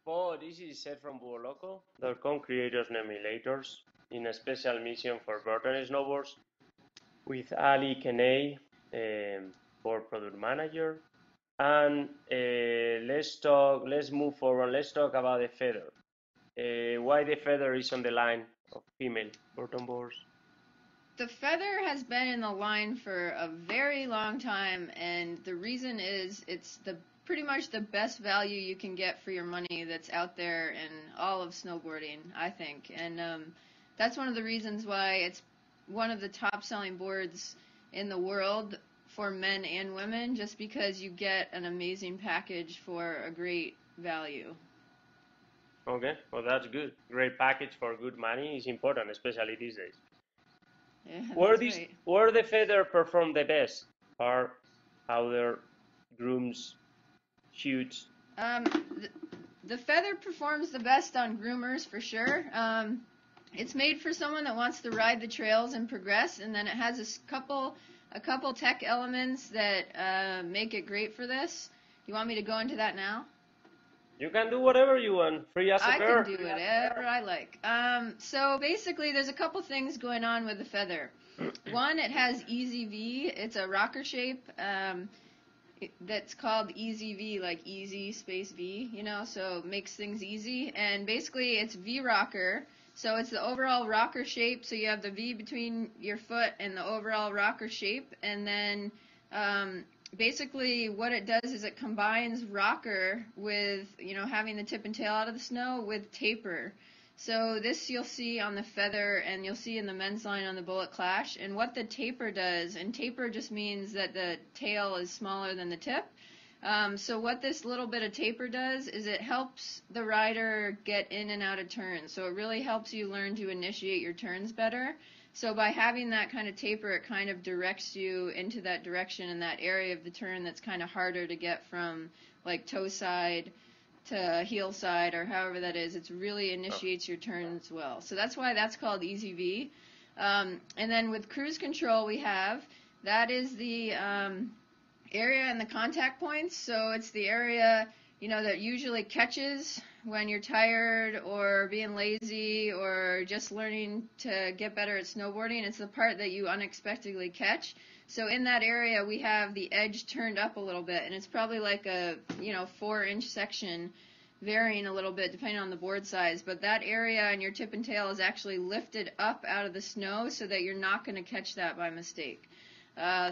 But this is set from Buoloco.com creators and emulators in a special mission for Burton Snowboards with Ali Kenay, board product manager. And let's move forward. Let's talk about the feather. Why the feather is on the line of female Burton boards? The feather has been in the line for a very long time, and the reason is it's pretty much the best value you can get for your money that's out there in all of snowboarding, I think. And that's one of the reasons why it's one of the top selling boards in the world for men and women, just because you get an amazing package for a great value. Okay, well that's good. Great package for good money is important, especially these days. Yeah, Right. Where the feather perform the best are outer grooms, shoots. The feather performs the best on groomers for sure. It's made for someone that wants to ride the trails and progress, and then it has a couple tech elements that make it great for this. You want me to go into that now? You can do whatever you want. Free as a bird. I can do whatever I like. So basically, there's a couple things going on with the feather. One, it has Easy V. It's a rocker shape that's called Easy V, like easy space V, you know, so it makes things easy. And basically, it's V rocker. So it's the overall rocker shape. So you have the V between your foot and the overall rocker shape. And then basically what it does is it combines rocker with, you know, having the tip and tail out of the snow with taper. So this you'll see on the feather, and you'll see in the men's line on the Bullet Clash. And what the taper does, and taper just means that the tail is smaller than the tip. So what this little bit of taper does is it helps the rider get in and out of turns. So it really helps you learn to initiate your turns better. So by having that kind of taper, it kind of directs you into that direction in that area of the turn that's kind of harder to get from like toe side to heel side or however that is. It really initiates your turns well. So that's why that's called Easy V. And then with cruise control that is the area and the contact points. So it's the area, you know, that usually catches when you're tired or being lazy or just learning to get better at snowboarding. It's the part that you unexpectedly catch. So in that area, we have the edge turned up a little bit, and it's probably like a, you know, 4-inch section, varying a little bit depending on the board size. But that area in your tip and tail is actually lifted up out of the snow so that you're not going to catch that by mistake.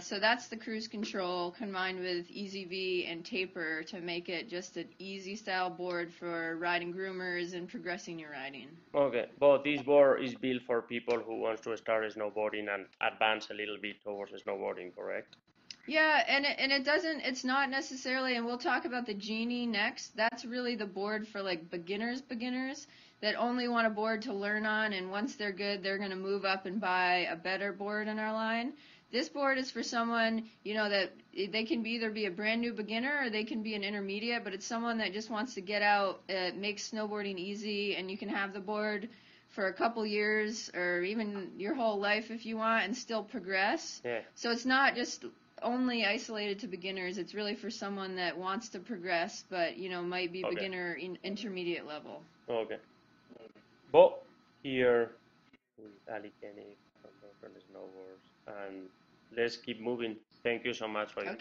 So that's the cruise control combined with Easy V and taper to make it just an easy style board for riding groomers and progressing your riding. Okay, but this board is built for people who want to start snowboarding and advance a little bit towards snowboarding, correct? Yeah, and it's not necessarily, and we'll talk about the Genie next. That's really the board for like beginners that only want a board to learn on, and once they're good, they're going to move up and buy a better board in our line. This board is for someone, you know, that they can either be a brand new beginner or they can be an intermediate, but it's someone that just wants to get out, make snowboarding easy, and you can have the board for a couple years or even your whole life if you want and still progress. Yeah. So it's not just only isolated to beginners. It's really for someone that wants to progress, but, you know, might be beginner intermediate level. Okay. But here with Ali Kenny from Burton Snowboards, and let's keep moving. Thank you so much for your